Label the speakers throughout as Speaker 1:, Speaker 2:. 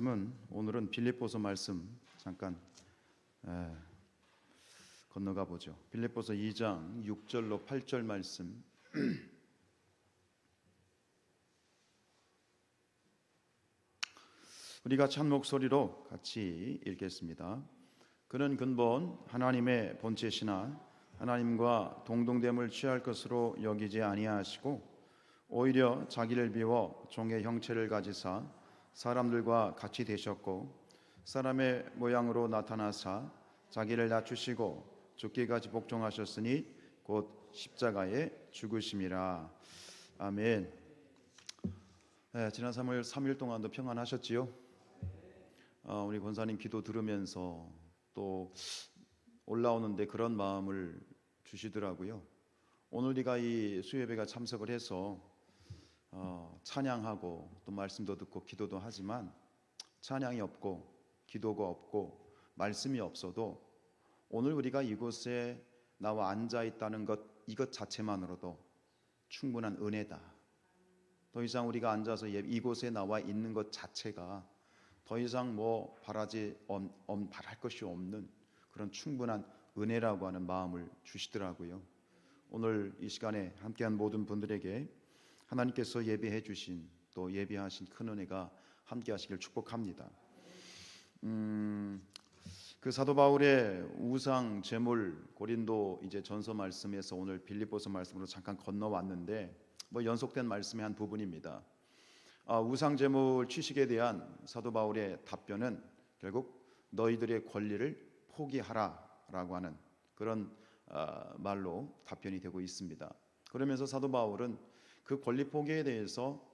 Speaker 1: 오늘은 빌립보서 말씀 잠깐 건너가 보죠. 빌립보서 2장 6절로 8절 말씀. 우리가 찬 목소리로 같이 읽겠습니다. 그는 근본 하나님의 본체시나 하나님과 동등됨을 취할 것으로 여기지 아니하시고 오히려 자기를 비워 종의 형체를 가지사 사람들과 같이 되셨고 사람의 모양으로 나타나사 자기를 낮추시고 죽기까지 복종하셨으니 곧 십자가에 죽으심이라. 아멘. 지난 3일 동안도 평안하셨지요? 우리 권사님 기도 들으면서 또 올라오는데 그런 마음을 주시더라고요. 오늘 우리가 이 수요예배가 참석을 해서 찬양하고 또 말씀도 듣고 기도도 하지만 찬양이 없고 기도가 없고 말씀이 없어도 오늘 우리가 이곳에 나와 앉아 있다는 것, 이것 자체만으로도 충분한 은혜다. 더 이상 우리가 앉아서 이곳에 나와 있는 것 자체가 더 이상 바랄 것이 없는 그런 충분한 은혜라고 하는 마음을 주시더라고요. 오늘 이 시간에 함께한 모든 분들에게 하나님께서 예비해 주신 또 예비하신 큰 은혜가 함께 하시길 축복합니다. 그 사도 바울의 우상 제물 고린도 이제 전서 말씀에서 오늘 빌립보서 말씀으로 잠깐 건너왔는데 연속된 말씀의 한 부분입니다. 우상 제물 취식에 대한 사도 바울의 답변은 결국 너희들의 권리를 포기하라라고 하는 그런 말로 답변이 되고 있습니다. 그러면서 사도 바울은 그 권리 포기에 대해서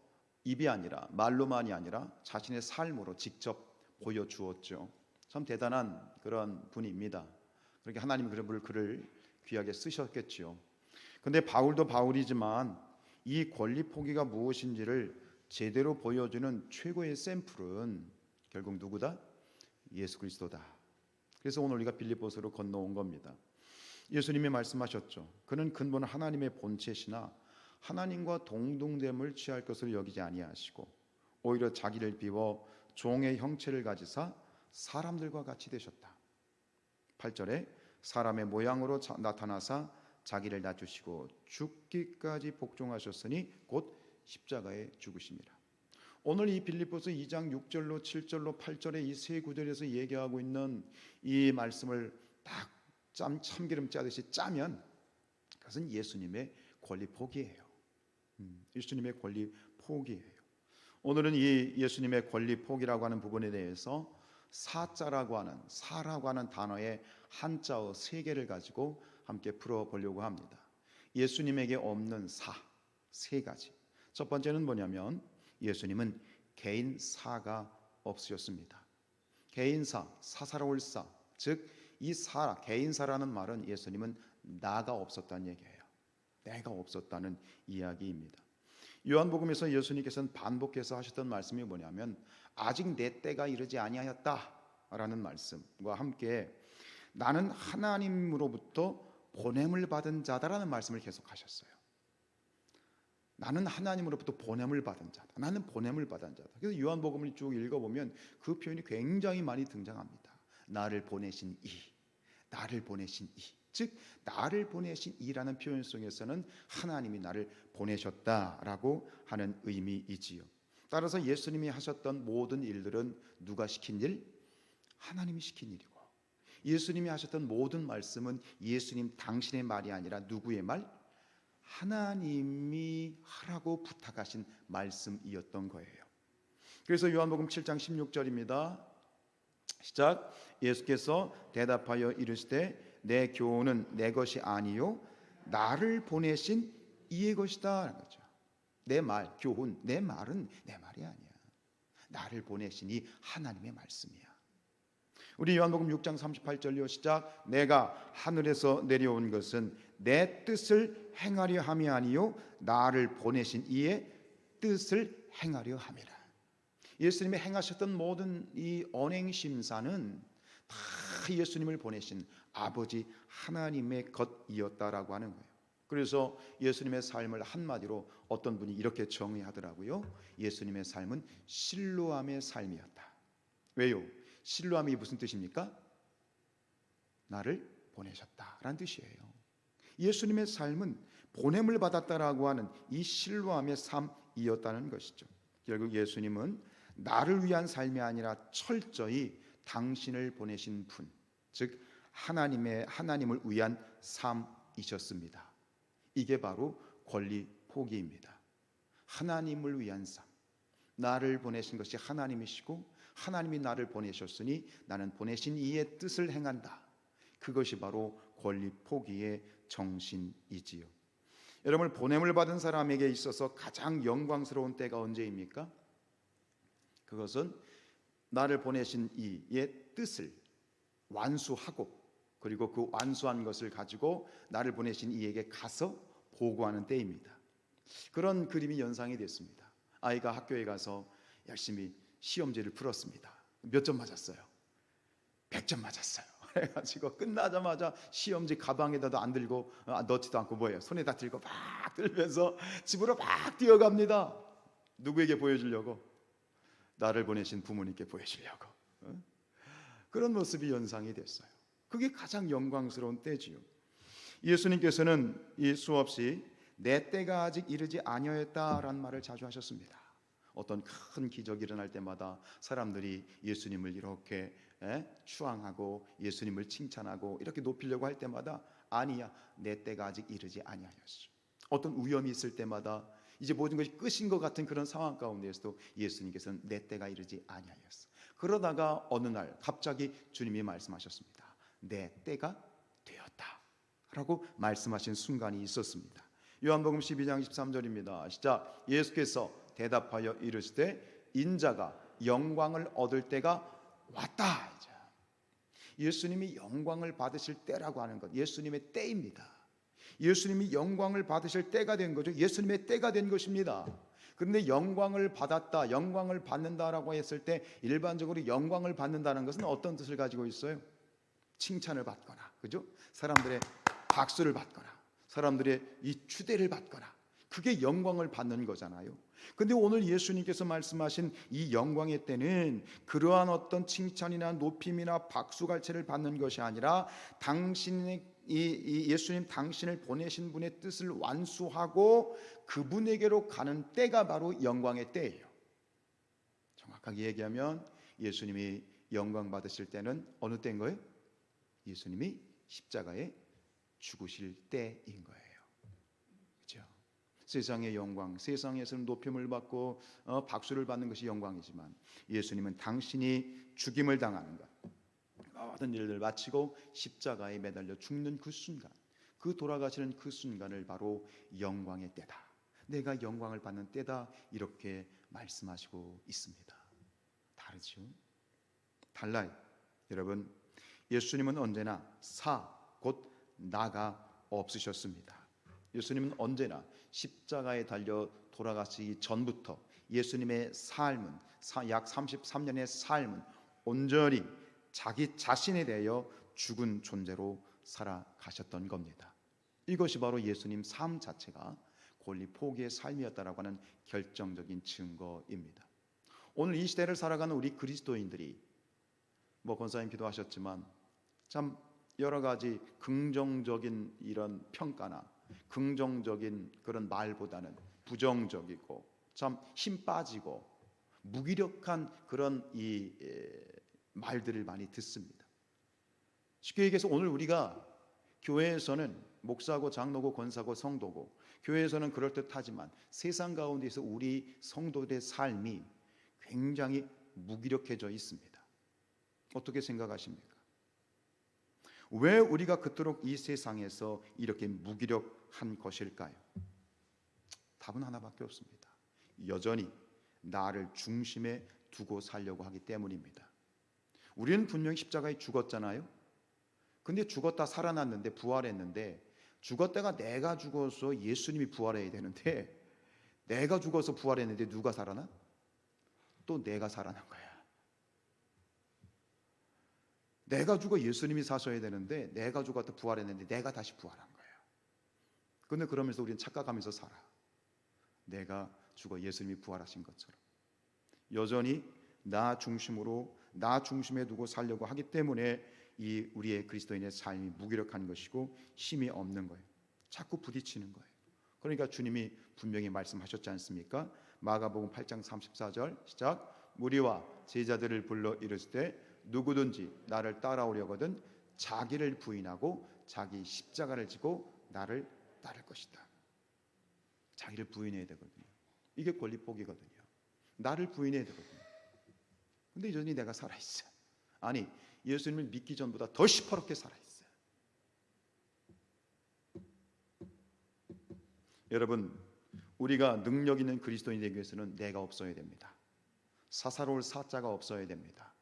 Speaker 1: 입이 아니라 말로만이 아니라 자신의 삶으로 직접 보여주었죠. 참 대단한 그런 분입니다. 그렇게 하나님이 그를 귀하게 쓰셨겠죠. 근데 바울도 바울이지만 이 권리 포기가 무엇인지를 제대로 보여주는 최고의 샘플은 결국 누구다? 예수 그리스도다. 그래서 오늘 우리가 빌립보서로 건너온 겁니다. 예수님이 말씀하셨죠. 그는 근본 하나님의 본체시나 하나님과 동등됨을 취할 것을 여기지 아니하시고 오히려 자기를 비워 종의 형체를 가지사 사람들과 같이 되셨다. 8절에 사람의 모양으로 나타나사 자기를 낮추시고 죽기까지 복종하셨으니 곧 십자가에 죽으심이라. 오늘 이 빌립보서 2장 6절로 7절로 8절의 이 세 구절에서 얘기하고 있는 이 말씀을 딱 참기름 짜듯이 짜면 그것은 예수님의 권리 포기예요. 예수님의 권리 포기예요. 오늘은 이 예수님의 권리 포기라고 하는 부분에 대해서 사자라고 하는 단어의 한자어 세 개를 가지고 함께 풀어보려고 합니다. 예수님에게 없는 세 가지. 첫 번째는 뭐냐면 예수님은 개인사가 없으셨습니다. 개인사, 사사로울 사, 즉 이 개인사라는 말은 예수님은 나가 없었다는 얘기예요. 내가 없었다는 이야기입니다. 요한복음에서 예수님께서는 반복해서 하셨던 말씀이 뭐냐면 아직 내 때가 이르지 아니하였다라는 말씀과 함께 나는 하나님으로부터 보냄을 받은 자다라는 말씀을 계속하셨어요. 나는 하나님으로부터 보냄을 받은 자다. 나는 보냄을 받은 자다. 그래서 요한복음을 쭉 읽어보면 그 표현이 굉장히 많이 등장합니다. 나를 보내신 이, 나를 보내신 이. 즉 나를 보내신 이라는 표현 속에서는 하나님이 나를 보내셨다라고 하는 의미이지요. 따라서 예수님이 하셨던 모든 일들은 누가 시킨 일? 하나님이 시킨 일이고 예수님이 하셨던 모든 말씀은 예수님 당신의 말이 아니라 누구의 말? 하나님이 하라고 부탁하신 말씀이었던 거예요. 그래서 요한복음 7장 16절입니다. 시작. 예수께서 대답하여 이르시되 내 교훈은 내 것이 아니요 나를 보내신 이의 것이다. 내 말, 교훈, 내 말은 내 말이 아니야. 나를 보내신 이 하나님의 말씀이야. 우리 요한복음 6장 38절요. 시작. 내가 하늘에서 내려온 것은 내 뜻을 행하려 함이 아니요 나를 보내신 이의 뜻을 행하려 함이라. 예수님이 행하셨던 모든 이 언행심사는 다 예수님을 보내신 아버지 하나님의 것이었다라고 하는 거예요. 그래서 예수님의 삶을 한마디로 어떤 분이 이렇게 정의하더라고요. 예수님의 삶은 실로암의 삶이었다. 왜요? 실로함이 무슨 뜻입니까? 나를 보내셨다라는 뜻이에요. 예수님의 삶은 보냄을 받았다라고 하는 이 실로함의 삶이었다는 것이죠. 결국 예수님은 나를 위한 삶이 아니라 철저히 당신을 보내신 분, 즉 하나님을 위한 삶이셨습니다. 이게 바로 권리 포기입니다. 하나님을 위한 삶. 나를 보내신 것이 하나님이시고 하나님이 나를 보내셨으니 나는 보내신 이의 뜻을 행한다. 그것이 바로 권리 포기의 정신이지요. 여러분, 보냄을 받은 사람에게 있어서 가장 영광스러운 때가 언제입니까? 그것은 나를 보내신 이의 뜻을 완수하고 그리고 그 완수한 것을 가지고 나를 보내신 이에게 가서 보고하는 때입니다. 그런 그림이 연상이 됐습니다. 아이가 학교에 가서 열심히 시험지를 풀었습니다. 몇 점 맞았어요? 100점 맞았어요. 그래가지고 끝나자마자 시험지 가방에다도 안 들고 넣지도 않고 뭐예요? 손에다 들고 막 들면서 집으로 막 뛰어갑니다. 누구에게 보여주려고? 나를 보내신 부모님께 보여주려고. 그런 모습이 연상이 됐어요. 그게 가장 영광스러운 때지요. 예수님께서는 이 수없이 내 때가 아직 이르지 아니하였다라는 말을 자주 하셨습니다. 어떤 큰 기적이 일어날 때마다 사람들이 예수님을 이렇게 추앙하고 예수님을 칭찬하고 이렇게 높이려고 할 때마다 아니야, 내 때가 아직 이르지 아니하였어. 어떤 위험이 있을 때마다 이제 모든 것이 끝인 것 같은 그런 상황 가운데에서도 예수님께서는 내 때가 이르지 아니하였어. 그러다가 어느 날 갑자기 주님이 말씀하셨습니다. 내 때가 되었다 라고 말씀하신 순간이 있었습니다. 요한복음 12장 13절입니다. 시작. 예수께서 대답하여 이르시되 인자가 영광을 얻을 때가 왔다. 예수님이 영광을 받으실 때라고 하는 것, 예수님의 때입니다. 예수님이 영광을 받으실 때가 된 거죠. 예수님의 때가 된 것입니다. 그런데 영광을 받았다, 영광을 받는다라고 했을 때 일반적으로 영광을 받는다는 것은 어떤 뜻을 가지고 있어요? 칭찬을 받거나, 그죠? 사람들의 박수를 받거나, 사람들의 이 추대를 받거나, 그게 영광을 받는 거잖아요. 근데 오늘 예수님께서 말씀하신 이 영광의 때는 그러한 어떤 칭찬이나 높임이나 박수갈채를 받는 것이 아니라 당신의 이 예수님 당신을 보내신 분의 뜻을 완수하고 그분에게로 가는 때가 바로 영광의 때예요. 정확하게 얘기하면 예수님이 영광 받으실 때는 어느 때인 거예요? 예수님이 십자가에 죽으실 때인 거예요. 그렇죠? 세상의 영광, 세상에서는 높임을 받고 박수를 받는 것이 영광이지만 예수님은 당신이 죽임을 당하는 것, 모든 일을 마치고 십자가에 매달려 죽는 그 순간, 그 돌아가시는 그 순간을 바로 영광의 때다, 내가 영광을 받는 때다, 이렇게 말씀하시고 있습니다. 다르죠? 달라요. 여러분, 예수님은 언제나 곧 나가 없으셨습니다. 예수님은 언제나 십자가에 달려 돌아가시기 전부터 예수님의 삶은, 약 33년의 삶은 온전히 자기 자신에 대하여 죽은 존재로 살아가셨던 겁니다. 이것이 바로 예수님 삶 자체가 권리 포기의 삶이었다라고 하는 결정적인 증거입니다. 오늘 이 시대를 살아가는 우리 그리스도인들이, 권사님 기도하셨지만 참 여러 가지 긍정적인 이런 평가나 긍정적인 그런 말보다는 부정적이고 참 힘 빠지고 무기력한 그런 이 말들을 많이 듣습니다. 쉽게 얘기해서 오늘 우리가 교회에서는 목사고 장로고 권사고 성도고 교회에서는 그럴듯하지만 세상 가운데서 우리 성도들의 삶이 굉장히 무기력해져 있습니다. 어떻게 생각하십니까? 왜 우리가 그토록 이 세상에서 이렇게 무기력한 것일까요? 답은 하나밖에 없습니다. 여전히 나를 중심에 두고 살려고 하기 때문입니다. 우리는 분명히 십자가에 죽었잖아요. 근데 죽었다 살아났는데, 부활했는데, 죽었다가 내가 죽어서 예수님이 부활해야 되는데, 내가 죽어서 부활했는데 누가 살아나? 또 내가 살아난 거야. 내가 죽어 예수님이 사셔야 되는데 내가 죽었다 부활했는데 내가 다시 부활한 거예요. 근데 그러면서 우리는 착각하면서 살아. 내가 죽어 예수님이 부활하신 것처럼. 여전히 나 중심으로 나 중심에 두고 살려고 하기 때문에 이 우리의 그리스도인의 삶이 무기력한 것이고 힘이 없는 거예요. 자꾸 부딪히는 거예요. 그러니까 주님이 분명히 말씀하셨지 않습니까? 마가복음 8장 34절 시작. 무리와 제자들을 불러 이르시되 누구든지 나를 따라오려거든 자기를 부인하고 자기 십자가를 지고 나를 따를 것이다. 자기를 부인해야 되거든요. 이게 권리복이거든요. 나를 부인해야 되거든요. 근데 여전히 내가 살아있어. 아니, 예수님을 믿기 전보다 더 시퍼렇게 살아있어요. 여러분, 우리가 능력 있는 그리스도인이 되기 위해서는 내가 없어야 됩니다. 사사로울 사자가 없어야 됩니다.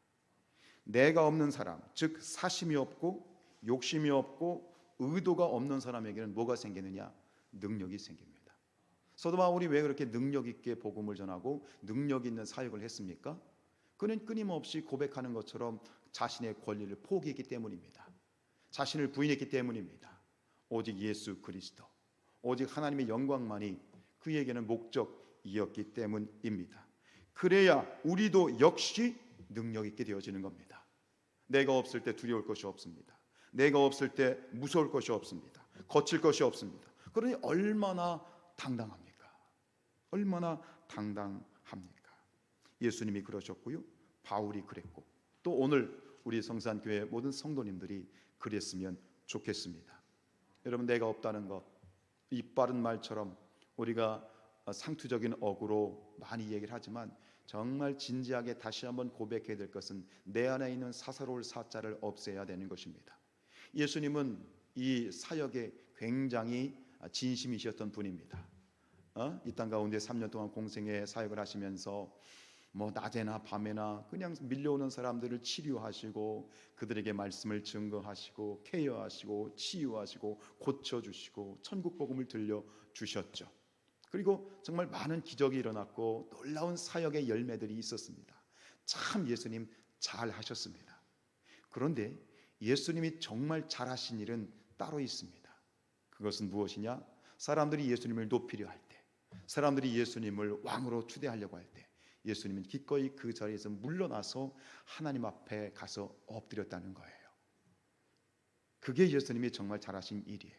Speaker 1: 내가 없는 사람, 즉 사심이 없고 욕심이 없고 의도가 없는 사람에게는 뭐가 생기느냐? 능력이 생깁니다. 사도 바울이 왜 그렇게 능력 있게 복음을 전하고 능력 있는 사역을 했습니까? 그는 끊임없이 고백하는 것처럼 자신의 권리를 포기했기 때문입니다. 자신을 부인했기 때문입니다. 오직 예수 그리스도, 오직 하나님의 영광만이 그에게는 목적이었기 때문입니다. 그래야 우리도 역시 능력 있게 되어지는 겁니다. 내가 없을 때 두려울 것이 없습니다. 내가 없을 때 무서울 것이 없습니다. 거칠 것이 없습니다. 그러니 얼마나 당당합니까? 얼마나 당당합니까? 예수님이 그러셨고요. 바울이 그랬고 또 오늘 우리 성산교회 모든 성도님들이 그랬으면 좋겠습니다. 여러분, 내가 없다는 것, 이 빠른 말처럼 우리가 상투적인 어구로 많이 얘기를 하지만 정말 진지하게 다시 한번 고백해야 될 것은 내 안에 있는 사사로울 사자를 없애야 되는 것입니다. 예수님은 이 사역에 굉장히 진심이셨던 분입니다. 이 땅 가운데 3년 동안 공생애 사역을 하시면서 낮에나 밤에나 그냥 밀려오는 사람들을 치료하시고 그들에게 말씀을 증거하시고 케어하시고 치유하시고 고쳐주시고 천국 복음을 들려주셨죠. 그리고 정말 많은 기적이 일어났고 놀라운 사역의 열매들이 있었습니다. 참 예수님 잘 하셨습니다. 그런데 예수님이 정말 잘하신 일은 따로 있습니다. 그것은 무엇이냐? 사람들이 예수님을 높이려 할 때, 사람들이 예수님을 왕으로 추대하려고 할 때 예수님은 기꺼이 그 자리에서 물러나서 하나님 앞에 가서 엎드렸다는 거예요. 그게 예수님이 정말 잘하신 일이에요.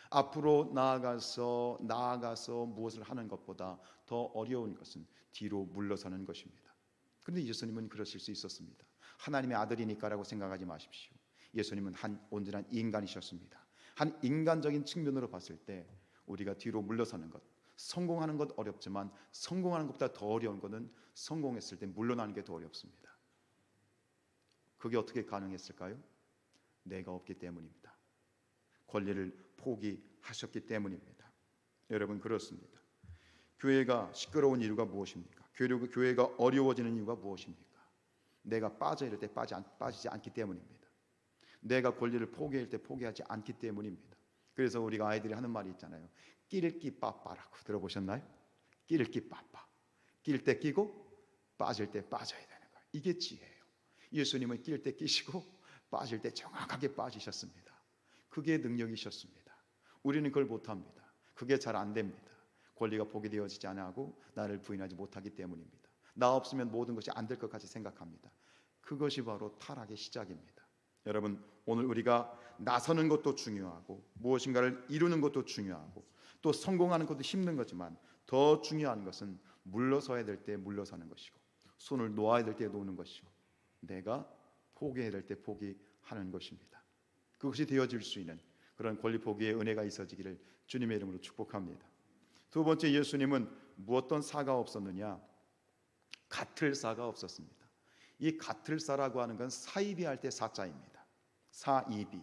Speaker 1: 앞으로 나아가서 무엇을 하는 것보다 더 어려운 것은 뒤로 물러서는 것입니다. 그런데 예수님은 그러실 수 있었습니다. 하나님의 아들이니까라고 생각하지 마십시오. 예수님은 한 온전한 인간이셨습니다. 한 인간적인 측면으로 봤을 때 우리가 뒤로 물러서는 것, 성공하는 것 어렵지만 성공하는 것보다 더 어려운 것은 성공했을 때 물러나는 게 더 어렵습니다. 그게 어떻게 가능했을까요? 내가 없기 때문입니다. 권리를 포기하셨기 때문입니다. 여러분, 그렇습니다. 교회가 시끄러운 이유가 무엇입니까? 교회가 어려워지는 이유가 무엇입니까? 내가 빠져야 될 때 빠지지 않기 때문입니다. 내가 권리를 포기할 때 포기하지 않기 때문입니다. 그래서 우리가 아이들이 하는 말이 있잖아요. 끼를 빠빠라고 들어보셨나요? 끼를 빠빠. 낄 때 끼고 빠질 때 빠져야 되는 거예요. 이게 지혜예요. 예수님은 낄 때 끼시고 빠질 때 정확하게 빠지셨습니다. 그게 능력이셨습니다. 우리는 그걸 못합니다. 그게 잘 안 됩니다. 권리가 포기되어지지 않고 나를 부인하지 못하기 때문입니다. 나 없으면 모든 것이 안 될 것 같이 생각합니다. 그것이 바로 타락의 시작입니다. 여러분, 오늘 우리가 나서는 것도 중요하고 무엇인가를 이루는 것도 중요하고 또 성공하는 것도 힘든 거지만 더 중요한 것은 물러서야 될 때 물러서는 것이고 손을 놓아야 될 때 놓는 것이고 내가 포기해야 될 때 포기하는 것입니다. 그것이 되어질 수 있는 그런 권리 포기의 은혜가 있어지기를 주님의 이름으로 축복합니다. 두 번째, 예수님은 무엇던 사가 없었느냐? 같을 사가 없었습니다. 이 같을 사라고 하는 건 사이비할 때 사자입니다. 사이비.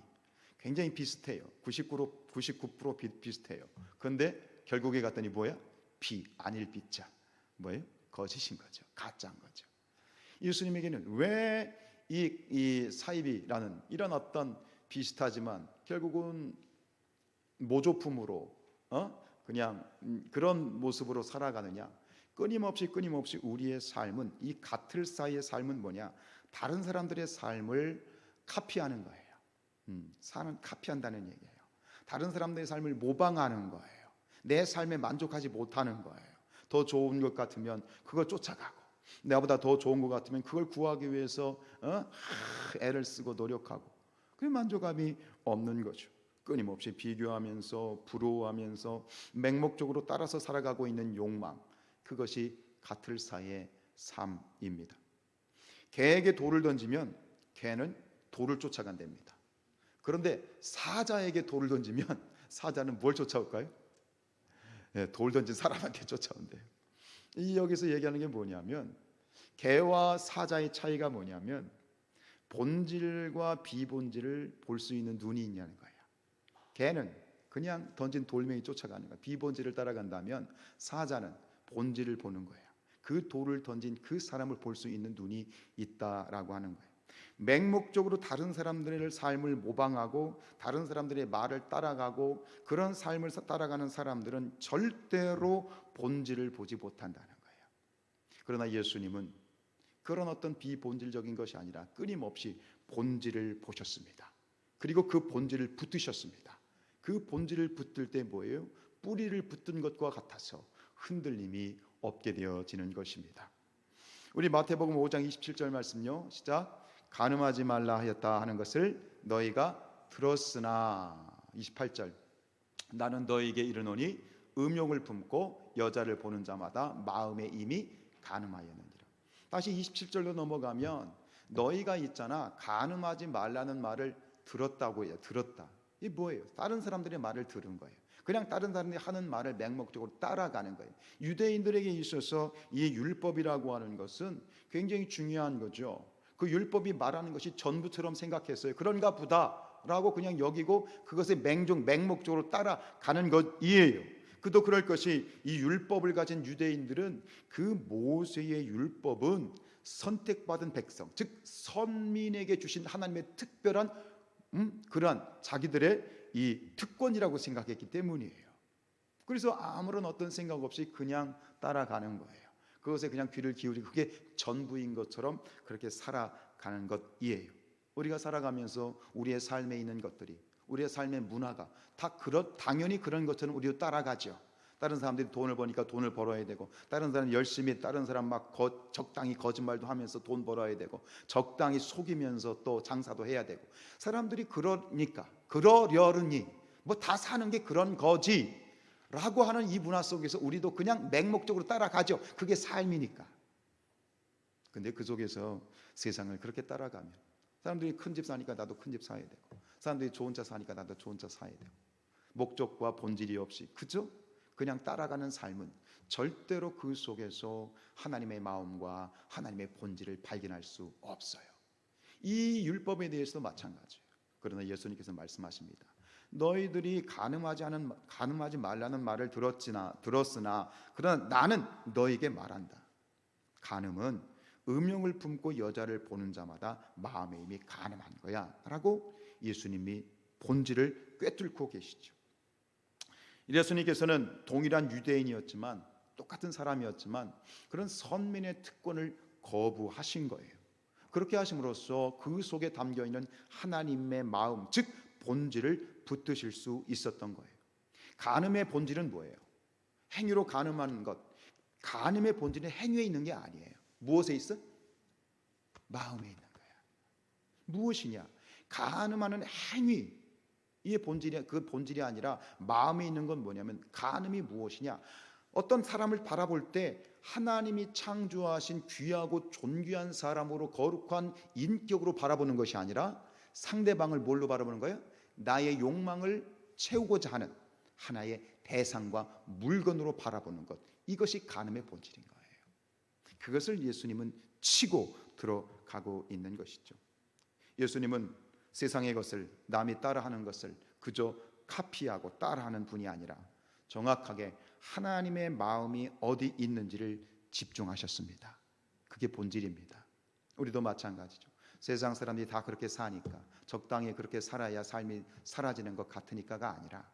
Speaker 1: 굉장히 비슷해요. 99% 비슷해요. 그런데 결국에 갔더니 뭐야? 아닐 비자. 뭐예요? 거짓인 거죠. 가짜인 거죠. 예수님에게는 왜 이 사이비라는 이런 어떤 비슷하지만 결국은 모조품으로 그냥 그런 모습으로 살아가느냐? 끊임없이 우리의 삶은 이 같을 사이의 삶은 뭐냐? 다른 사람들의 삶을 카피하는 거예요. 사는 카피한다는 얘기예요. 다른 사람들의 삶을 모방하는 거예요. 내 삶에 만족하지 못하는 거예요. 더 좋은 것 같으면 그거 쫓아가고 나보다 더 좋은 것 같으면 그걸 구하기 위해서 애를 쓰고 노력하고, 그게 만족감이 없는 거죠. 끊임없이 비교하면서 부러워하면서 맹목적으로 따라서 살아가고 있는 욕망, 그것이 가틀사의 삶입니다. 개에게 돌을 던지면 개는 돌을 쫓아간답니다. 그런데 사자에게 돌을 던지면 사자는 뭘 쫓아올까요? 돌 던진 사람한테 쫓아온대요. 여기서 얘기하는 게 뭐냐면, 개와 사자의 차이가 뭐냐면 본질과 비본질을 볼 수 있는 눈이 있냐는 거예요. 개는 그냥 던진 돌멩이 쫓아가는 거예요. 비본질을 따라간다면 사자는 본질을 보는 거예요. 그 돌을 던진 그 사람을 볼 수 있는 눈이 있다라고 하는 거예요. 맹목적으로 다른 사람들의 삶을 모방하고 다른 사람들의 말을 따라가고 그런 삶을 따라가는 사람들은 절대로 본질을 보지 못한다는 거예요. 그러나 예수님은 그런 어떤 비본질적인 것이 아니라 끊임없이 본질을 보셨습니다. 그리고 그 본질을 붙드셨습니다. 그 본질을 붙들 때 뭐예요? 뿌리를 붙든 것과 같아서 흔들림이 없게 되어지는 것입니다. 우리 마태복음 5장 27절 말씀요, 시작. 간음하지 말라 하였다 하는 것을 너희가 들었으나, 28절, 나는 너희에게 이르노니 음욕을 품고 여자를 보는 자마다 마음에 이미 간음하였느니라. 다시 27절로 넘어가면 너희가 있잖아, 간음하지 말라는 말을 들었다고 해요. 들었다. 이게 뭐예요? 다른 사람들의 말을 들은 거예요. 그냥 다른 사람들이 하는 말을 맹목적으로 따라가는 거예요. 유대인들에게 있어서 이 율법이라고 하는 것은 굉장히 중요한 거죠. 그 율법이 말하는 것이 전부처럼 생각했어요. 그런가 보다라고 그냥 여기고 그것에 맹목적으로 따라가는 것이에요. 그도 그럴 것이, 이 율법을 가진 유대인들은 그 모세의 율법은 선택받은 백성, 즉 선민에게 주신 하나님의 특별한 그러한 자기들의 이 특권이라고 생각했기 때문이에요. 그래서 아무런 어떤 생각 없이 그냥 따라가는 거예요. 그것에 그냥 귀를 기울이고 그게 전부인 것처럼 그렇게 살아가는 것이에요. 우리가 살아가면서 우리의 삶에 있는 것들이, 우리의 삶의 문화가 다 당연히 그런 것처럼 우리도 따라가죠. 다른 사람들이 돈을 버니까 돈을 벌어야 되고, 다른 사람 열심히, 다른 사람 막 적당히 거짓말도 하면서 돈 벌어야 되고, 적당히 속이면서 또 장사도 해야 되고, 사람들이 그러려니 뭐 다 사는 게 그런 거지 라고 하는 이 문화 속에서 우리도 그냥 맹목적으로 따라가죠. 그게 삶이니까. 근데 그 속에서 세상을 그렇게 따라가면 사람들이 큰 집 사니까 나도 큰 집 사야 되고, 사람들이 좋은 차 사니까 나도 좋은 차 사야 되고, 목적과 본질이 없이 그죠? 그냥 따라가는 삶은 절대로 그 속에서 하나님의 마음과 하나님의 본질을 발견할 수 없어요. 이 율법에 대해서도 마찬가지예요. 그러나 예수님께서 말씀하십니다. 너희들이 간음하지 말라는 말을 들었으나 그러나 나는 너희에게 말한다. 간음은 음욕을 품고 여자를 보는 자마다 마음에 이미 간음한 거야 라고 예수님이 본질을 꿰뚫고 계시죠. 예수님께서는 동일한 유대인이었지만, 똑같은 사람이었지만 그런 선민의 특권을 거부하신 거예요. 그렇게 하심으로써 그 속에 담겨있는 하나님의 마음, 즉 본질을 붙드실 수 있었던 거예요. 간음의 본질은 뭐예요? 행위로 간음하는 것. 간음의 본질은 행위에 있는 게 아니에요. 무엇에 있어? 마음에 있는 거예요. 무엇이냐? 간음하는 행위, 이게 그 본질이 아니라 마음에 있는 건 뭐냐면, 간음이 무엇이냐? 어떤 사람을 바라볼 때 하나님이 창조하신 귀하고 존귀한 사람으로 거룩한 인격으로 바라보는 것이 아니라 상대방을 뭘로 바라보는 거예요? 나의 욕망을 채우고자 하는 하나의 대상과 물건으로 바라보는 것. 이것이 간음의 본질인 거예요. 그것을 예수님은 치고 들어가고 있는 것이죠. 예수님은 세상의 것을, 남이 따라하는 것을 그저 카피하고 따라하는 분이 아니라 정확하게 하나님의 마음이 어디 있는지를 집중하셨습니다. 그게 본질입니다. 우리도 마찬가지죠. 세상 사람들이 다 그렇게 사니까, 적당히 그렇게 살아야 삶이 사라지는 것 같으니까가 아니라,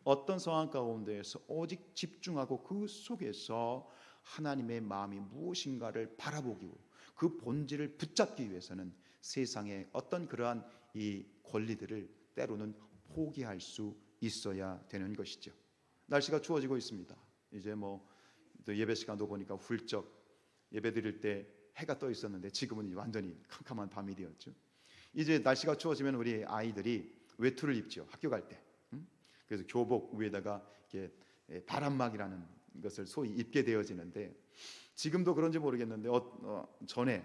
Speaker 1: 어떤 상황 가운데에서 오직 집중하고 그 속에서 하나님의 마음이 무엇인가를 바라보기, 그 본질을 붙잡기 위해서는 세상의 어떤 그러한 이 권리들을 때로는 포기할 수 있어야 되는 것이죠. 날씨가 추워지고 있습니다. 이제 또 예배 시간도 보니까 훌쩍 예배 드릴 때 해가 떠 있었는데 지금은 완전히 캄캄한 밤이 되었죠. 이제 날씨가 추워지면 우리 아이들이 외투를 입죠. 학교 갈 때. 그래서 교복 위에다가 이렇게 바람막이라는 것을 소위 입게 되어지는데, 지금도 그런지 모르겠는데 전에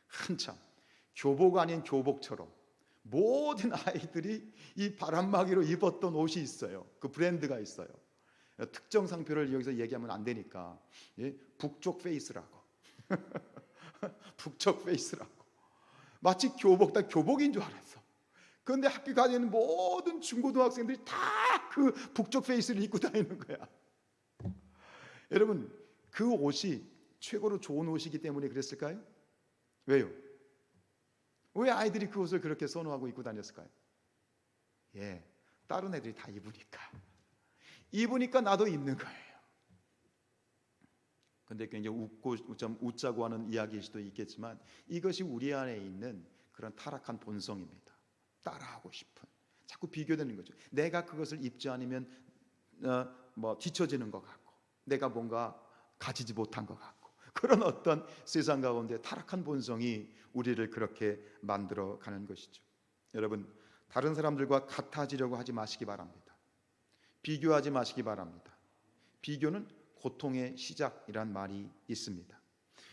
Speaker 1: 한참 교복 아닌 교복처럼 모든 아이들이 이 바람막이로 입었던 옷이 있어요. 그 브랜드가 있어요. 특정 상표를 여기서 얘기하면 안 되니까, 북쪽 페이스라고. 북쪽 페이스라고. 마치 다 교복인 줄 알았어. 그런데 학교 가는 모든 중고등학생들이 다 그 북쪽 페이스를 입고 다니는 거야. 여러분, 그 옷이 최고로 좋은 옷이기 때문에 그랬을까요? 왜요? 왜 아이들이 그 옷을 그렇게 선호하고 입고 다녔을까요? 다른 애들이 다 입으니까 나도 입는 거예요. 근데 굉장히 웃자고 하는 이야기일 수도 있겠지만, 이것이 우리 안에 있는 그런 타락한 본성입니다. 따라하고 싶은, 자꾸 비교되는 거죠. 내가 그것을 입지 않으면 뒤처지는 것 같고, 내가 뭔가 가지지 못한 것 같고, 그런 어떤 세상 가운데 타락한 본성이 우리를 그렇게 만들어 가는 것이죠. 여러분, 다른 사람들과 같아지려고 하지 마시기 바랍니다. 비교하지 마시기 바랍니다. 비교는 고통의 시작이란 말이 있습니다.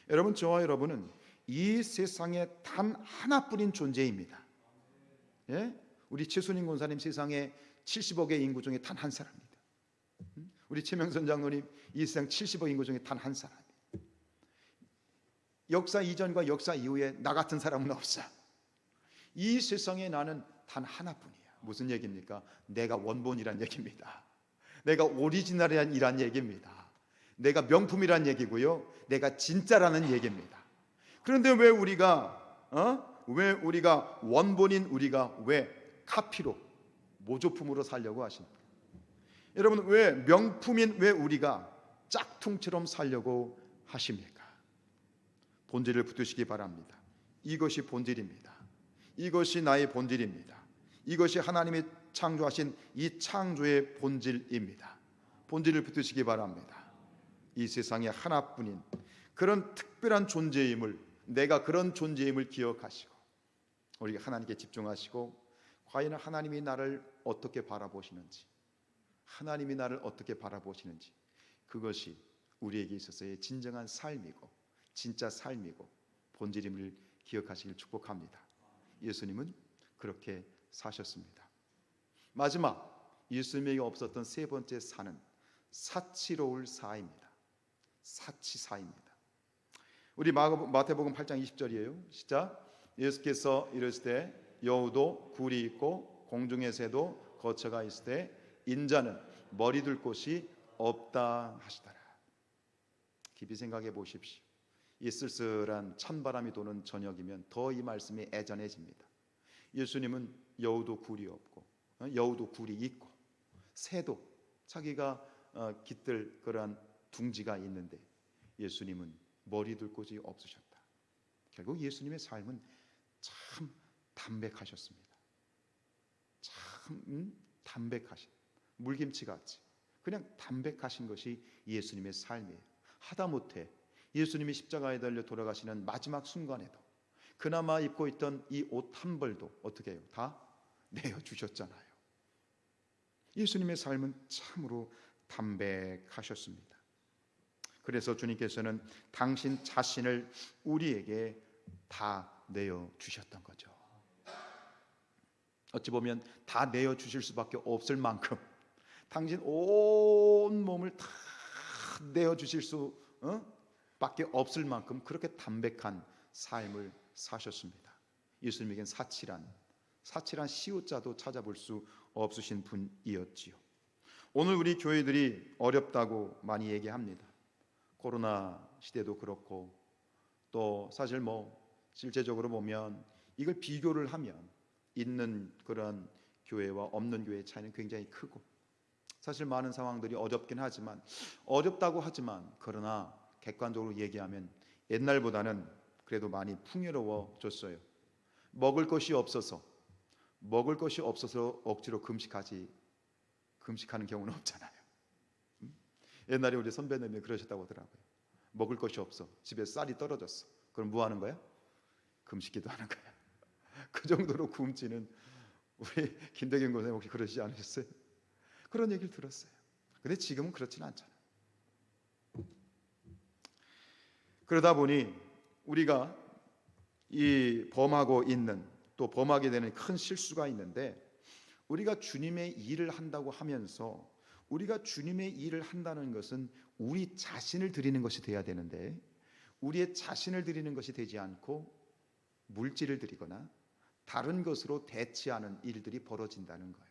Speaker 1: 여러분, 저와 여러분은 이 세상에 단 하나뿐인 존재입니다. 우리 최순인 권사님 세상에 70억의 인구 중에 단 한 사람입니다. 우리 최명선 장로님 이 세상 70억 인구 중에 단 한 사람입니다. 역사 이전과 역사 이후에 나 같은 사람은 없어. 이 세상에 나는 단 하나뿐이야. 무슨 얘기입니까? 내가 원본이란 얘기입니다. 내가 오리지널이란 얘기입니다. 내가 명품이란 얘기고요, 내가 진짜라는 얘기입니다. 그런데 왜 우리가 원본인 우리가 왜 카피로, 모조품으로 살려고 하십니까? 여러분, 왜 명품인 왜 우리가 짝퉁처럼 살려고 하십니까? 본질을 붙드시기 바랍니다. 이것이 본질입니다. 이것이 나의 본질입니다. 이것이 하나님이 창조하신 이 창조의 본질입니다. 본질을 붙드시기 바랍니다. 이 세상에 하나뿐인 그런 특별한 존재임을, 내가 그런 존재임을 기억하시고 우리가 하나님께 집중하시고, 과연 하나님이 나를 어떻게 바라보시는지, 하나님이 나를 어떻게 바라보시는지, 그것이 우리에게 있어서의 진정한 삶이고 진짜 삶이고 본질임을 기억하시길 축복합니다. 예수님은 그렇게 사셨습니다. 마지막, 예수님에게 없었던 세 번째 사는 사치로울 사입니다. 사치사입니다. 우리 마태복음 8장 20절이에요. 시작. 예수께서 이르시되 여우도 굴이 있고 공중의 새도 거처가 있으되 인자는 머리 둘 곳이 없다 하시더라. 깊이 생각해 보십시오. 이 쓸쓸한 찬바람이 도는 저녁이면 더 이 말씀이 애잔해집니다. 예수님은 여우도 굴이 없고, 여우도 굴이 있고, 새도 자기가 깃들 그러한 둥지가 있는데 예수님은 머리 둘 곳이 없으셨다. 결국 예수님의 삶은 참 담백하셨습니다. 참 담백하신, 물김치같이 그냥 담백하신 것이 예수님의 삶이에요. 하다못해 예수님이 십자가에 달려 돌아가시는 마지막 순간에도 그나마 입고 있던 이 옷 한 벌도 어떻게 해요? 다 내어주셨잖아요. 예수님의 삶은 참으로 담백하셨습니다. 그래서 주님께서는 당신 자신을 우리에게 다 내어주셨던 거죠. 어찌 보면 다 내어주실 수밖에 없을 만큼, 당신 온 몸을 다 내어주실 수밖에 없을 만큼 그렇게 담백한 삶을 사셨습니다. 예수님에겐 사치란 시옷자도 찾아볼 수 없으신 분이었지요. 오늘 우리 교회들이 어렵다고 많이 얘기합니다. 코로나 시대도 그렇고, 또 사실 실제적으로 보면 이걸 비교를 하면 있는 그런 교회와 없는 교회의 차이는 굉장히 크고, 사실 많은 상황들이 어렵긴 하지만, 어렵다고 하지만 그러나 객관적으로 얘기하면 옛날보다는 그래도 많이 풍요로워졌어요. 먹을 것이 없어서 억지로 금식하는 경우는 없잖아요. 옛날에 우리 선배님이 그러셨다고 하더라고요. 먹을 것이 없어. 집에 쌀이 떨어졌어. 그럼 뭐 하는 거야? 금식기도 하는 거야. 그 정도로 굶지는 우리 김대경 권사님 혹시 그러시지 않으셨어요? 그런 얘기를 들었어요. 근데 지금은 그렇지는 않잖아. 그러다 보니 우리가 이 범하고 있는, 또 범하게 되는 큰 실수가 있는데, 우리가 주님의 일을 한다고 하면서 우리가 주님의 일을 한다는 것은 우리 자신을 드리는 것이 돼야 되는데, 우리의 자신을 드리는 것이 되지 않고 물질을 드리거나 다른 것으로 대치하는 일들이 벌어진다는 거예요.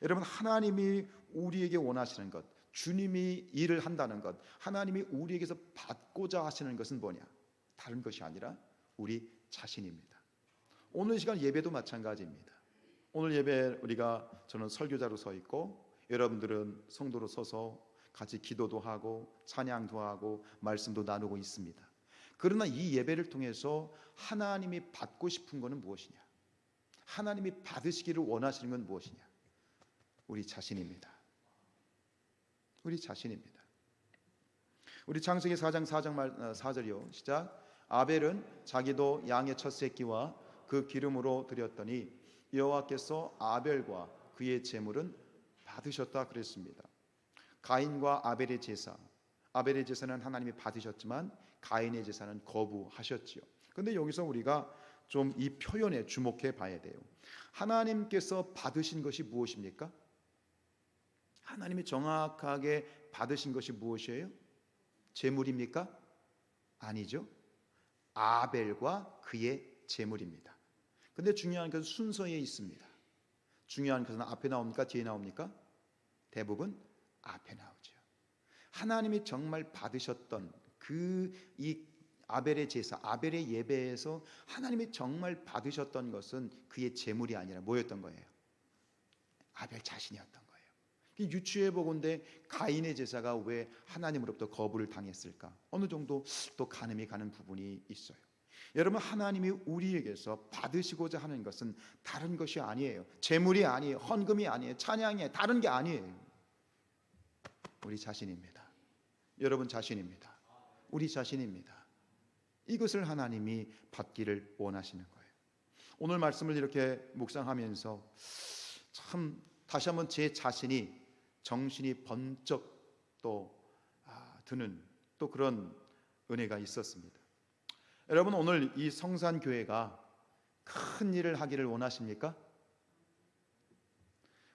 Speaker 1: 여러분, 하나님이 우리에게 원하시는 것, 주님이 일을 한다는 것, 하나님이 우리에게서 받고자 하시는 것은 뭐냐? 다른 것이 아니라 우리 자신입니다. 오늘 시간 예배도 마찬가지입니다. 오늘 예배 저는 설교자로 서 있고 여러분들은 성도로 서서 같이 기도도 하고 찬양도 하고 말씀도 나누고 있습니다. 그러나 이 예배를 통해서 하나님이 받고 싶은 것은 무엇이냐? 하나님이 받으시기를 원하시는 건 무엇이냐? 우리 자신입니다. 우리 자신입니다. 우리 창세기 4장 4절이요. 시작. 아벨은 자기도 양의 첫 새끼와 그 기름으로 드렸더니 여호와께서 아벨과 그의 제물은 받으셨다 그랬습니다. 가인과 아벨의 제사, 아벨의 제사는 하나님이 받으셨지만 가인의 제사는 거부하셨지요. 그런데 여기서 우리가 좀 이 표현에 주목해 봐야 돼요. 하나님께서 받으신 것이 무엇입니까? 하나님이 정확하게 받으신 것이 무엇이에요? 제물입니까? 아니죠. 아벨과 그의 제물입니다. 근데 중요한 것은 순서에 있습니다. 중요한 것은 앞에 나옵니까? 뒤에 나옵니까? 대부분 앞에 나오죠. 하나님이 정말 받으셨던 이 아벨의 제사, 아벨의 예배에서 하나님이 정말 받으셨던 것은 그의 제물이 아니라 뭐였던 거예요? 아벨 자신이었던 거예요. 유추해 보건대 가인의 제사가 왜 하나님으로부터 거부를 당했을까? 어느 정도 또 가늠이 가는 부분이 있어요. 여러분, 하나님이 우리에게서 받으시고자 하는 것은 다른 것이 아니에요. 제물이 아니에요. 헌금이 아니에요. 찬양이 다른 게 아니에요. 우리 자신입니다. 여러분 자신입니다. 우리 자신입니다. 이것을 하나님이 받기를 원하시는 거예요. 오늘 말씀을 이렇게 묵상하면서 참 다시 한번 제 자신이 정신이 번쩍 드는 또 그런 은혜가 있었습니다. 여러분, 오늘 이 성산교회가 큰 일을 하기를 원하십니까?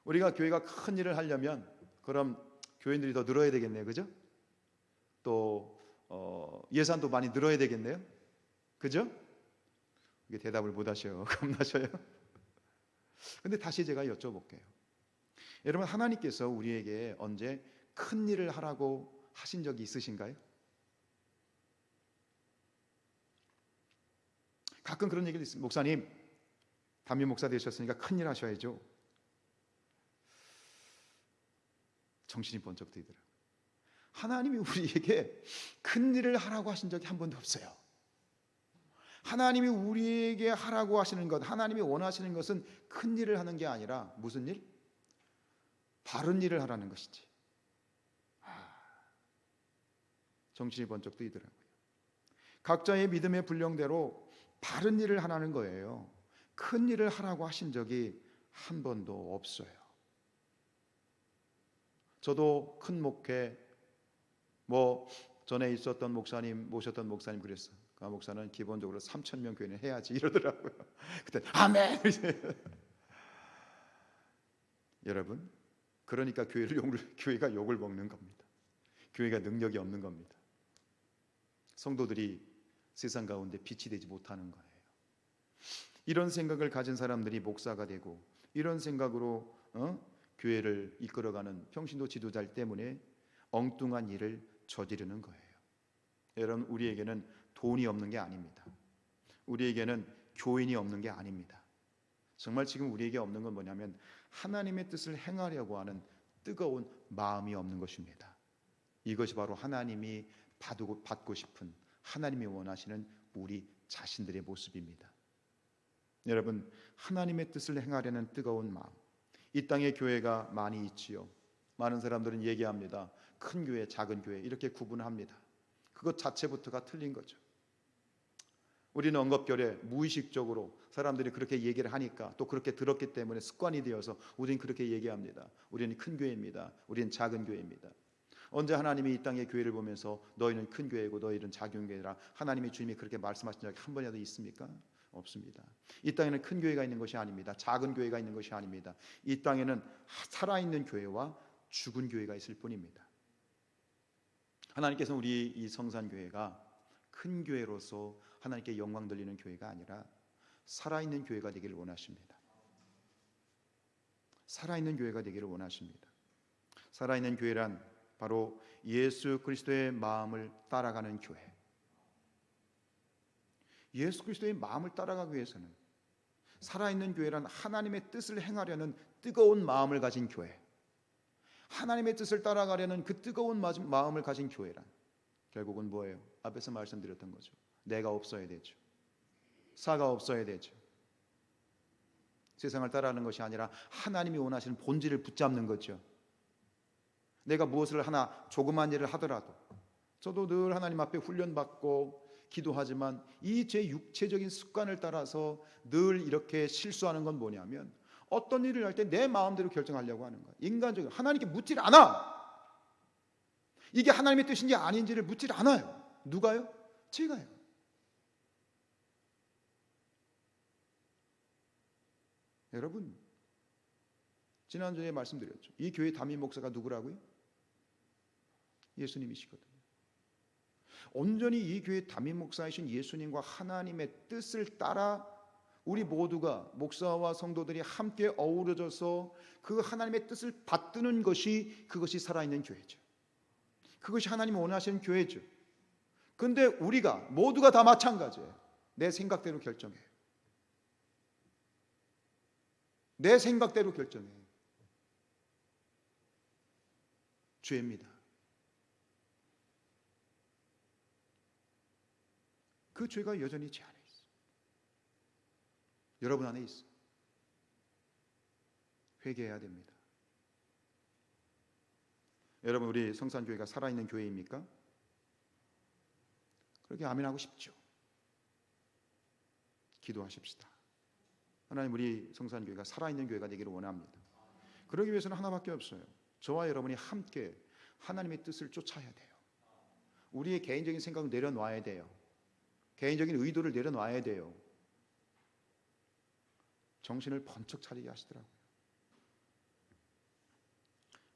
Speaker 1: 우리가 교회가 큰 일을 하려면 그럼 교인들이 더 늘어야 되겠네요. 그죠? 또 예산도 많이 늘어야 되겠네요. 그죠? 이게 대답을 못 하셔요. 겁나셔요. 근데 다시 제가 여쭤볼게요. 여러분, 하나님께서 우리에게 언제 큰 일을 하라고 하신 적이 있으신가요? 가끔 그런 얘기를 있습니다. 목사님, 담임 목사 되셨으니까 큰 일 하셔야죠. 정신이 번쩍 들더라고요. 하나님이 우리에게 큰 일을 하라고 하신 적이 한 번도 없어요. 하나님이 우리에게 하라고 하시는 것, 하나님이 원하시는 것은 큰 일을 하는 게 아니라 무슨 일? 바른 일을 하라는 것이지. 정신이 번쩍 뜨이더라고요. 각자의 믿음의 분량대로 바른 일을 하라는 거예요. 큰 일을 하라고 하신 적이 한 번도 없어요. 저도 큰 목회, 전에 있었던 목사님, 모셨던 목사님 그랬어요. 그 목사는 기본적으로 3,000명 교회는 해야지 이러더라고요. 그때 아멘. 여러분, 그러니까 교회가 욕을 먹는 겁니다. 교회가 능력이 없는 겁니다. 성도들이 세상 가운데 빛이 되지 못하는 거예요. 이런 생각을 가진 사람들이 목사가 되고 이런 생각으로 교회를 이끌어가는 평신도 지도자 때문에 엉뚱한 일을 저지르는 거예요. 여러분, 우리에게는 돈이 없는 게 아닙니다. 우리에게는 교인이 없는 게 아닙니다. 정말 지금 우리에게 없는 건 뭐냐면 하나님의 뜻을 행하려고 하는 뜨거운 마음이 없는 것입니다. 이것이 바로 하나님이 받고 싶은, 하나님이 원하시는 우리 자신들의 모습입니다. 여러분, 하나님의 뜻을 행하려는 뜨거운 마음, 이 땅에 교회가 많이 있지요. 많은 사람들은 얘기합니다. 큰 교회, 작은 교회 이렇게 구분합니다. 그것 자체부터가 틀린 거죠. 우리는 언급결에 무의식적으로 사람들이 그렇게 얘기를 하니까 또 그렇게 들었기 때문에 습관이 되어서 우리는 그렇게 얘기합니다. 우리는 큰 교회입니다. 우리는 작은 교회입니다. 언제 하나님이 이 땅의 교회를 보면서 너희는 큰 교회고 너희는 작은 교회라 하나님의 주님이 그렇게 말씀하신 적이 한 번이라도 있습니까? 없습니다. 이 땅에는 큰 교회가 있는 것이 아닙니다. 작은 교회가 있는 것이 아닙니다. 이 땅에는 살아있는 교회와 죽은 교회가 있을 뿐입니다. 하나님께서는 우리 이 성산교회가 큰 교회로서 하나님께 영광 돌리는 교회가 아니라 살아있는 교회가 되기를 원하십니다. 살아있는 교회가 되기를 원하십니다. 살아있는 교회란 바로 예수 그리스도의 마음을 따라가는 교회. 예수 그리스도의 마음을 따라가기 위해서는 살아있는 교회란 하나님의 뜻을 행하려는 뜨거운 마음을 가진 교회. 하나님의 뜻을 따라가려는 그 뜨거운 마음을 가진 교회란 결국은 뭐예요? 앞에서 말씀드렸던 거죠. 내가 없어야 되죠. 사가 없어야 되죠. 세상을 따라하는 것이 아니라 하나님이 원하시는 본질을 붙잡는 거죠. 내가 무엇을 하나 조그만 일을 하더라도 저도 늘 하나님 앞에 훈련받고 기도하지만 이 제 육체적인 습관을 따라서 늘 이렇게 실수하는 건 뭐냐면 어떤 일을 할 때 내 마음대로 결정하려고 하는 거야. 인간적인 하나님께 묻질 않아. 이게 하나님의 뜻인지 아닌지를 묻질 않아요. 누가요? 제가요. 여러분 지난주에 말씀드렸죠. 이 교회 담임 목사가 누구라고요? 예수님이시거든요. 온전히 이 교회 담임 목사이신 예수님과 하나님의 뜻을 따라 우리 모두가 목사와 성도들이 함께 어우러져서 그 하나님의 뜻을 받드는 것이 그것이 살아있는 교회죠. 그것이 하나님이 원하시는 교회죠. 근데 우리가 모두가 다 마찬가지예요. 내 생각대로 결정해요. 내 생각대로 결정해요. 죄입니다. 그 죄가 여전히 제 안에 있어요. 여러분 안에 있어요. 회개해야 됩니다. 여러분 우리 성산교회가 살아있는 교회입니까? 그렇게 아멘하고 싶죠. 기도하십시다. 하나님 우리 성산교회가 살아있는 교회가 되기를 원합니다. 그러기 위해서는 하나밖에 없어요. 저와 여러분이 함께 하나님의 뜻을 쫓아야 돼요. 우리의 개인적인 생각을 내려놔야 돼요. 개인적인 의도를 내려놔야 돼요. 정신을 번쩍 차리게 하시더라고요.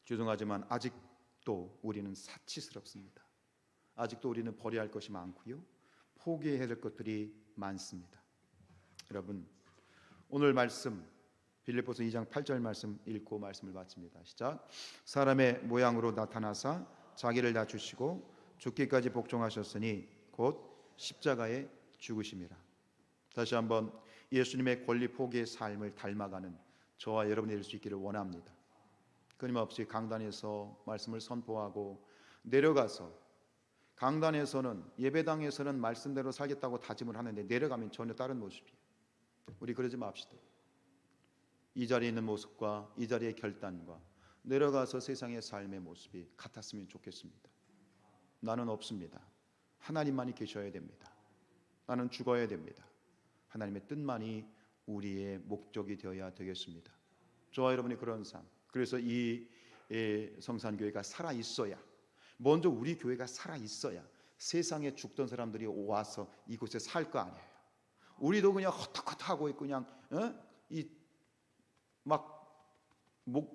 Speaker 1: 죄송하지만 아직도 우리는 사치스럽습니다. 아직도 우리는 버려야 할 것이 많고요. 포기해야 될 것들이 많습니다. 여러분 오늘 말씀 빌립보서 2장 8절 말씀 읽고 말씀을 마칩니다. 시작. 사람의 모양으로 나타나사 자기를 낮추시고 죽기까지 복종하셨으니 곧 십자가에 죽으심이라. 다시 한번 예수님의 권리 포기의 삶을 닮아가는 저와 여러분이 될 수 있기를 원합니다. 끊임없이 강단에서 말씀을 선포하고 내려가서 강단에서는 예배당에서는 말씀대로 살겠다고 다짐을 하는데 내려가면 전혀 다른 모습이에요. 우리 그러지 맙시다. 이 자리에 있는 모습과 이 자리의 결단과 내려가서 세상의 삶의 모습이 같았으면 좋겠습니다. 나는 없습니다. 하나님만이 계셔야 됩니다. 나는 죽어야 됩니다. 하나님의 뜻만이 우리의 목적이 되어야 되겠습니다. 저와 여러분이 그런 삶. 그래서 이 성산교회가 살아있어야, 먼저 우리 교회가 살아있어야 세상에 죽던 사람들이 와서 이곳에 살 거 아니에요. 우리도 그냥 헛헛하고 그냥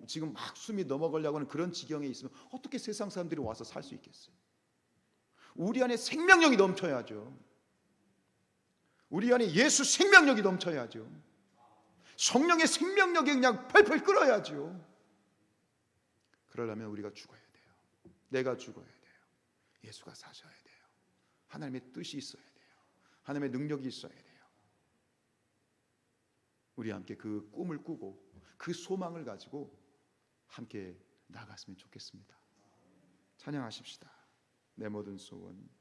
Speaker 1: 지금 막 숨이 넘어가려고 하는 그런 지경에 있으면 어떻게 세상 사람들이 와서 살 수 있겠어요? 우리 안에 생명력이 넘쳐야죠. 우리 안에 예수 생명력이 넘쳐야죠. 성령의 생명력이 그냥 펄펄 끓어야죠. 그러려면 우리가 죽어야 돼요. 내가 죽어야 돼요. 예수가 사셔야 돼요. 하나님의 뜻이 있어야 돼요. 하나님의 능력이 있어야 돼요. 우리 함께 그 꿈을 꾸고 그 소망을 가지고 함께 나갔으면 좋겠습니다. 찬양하십시다. 내 모든 소원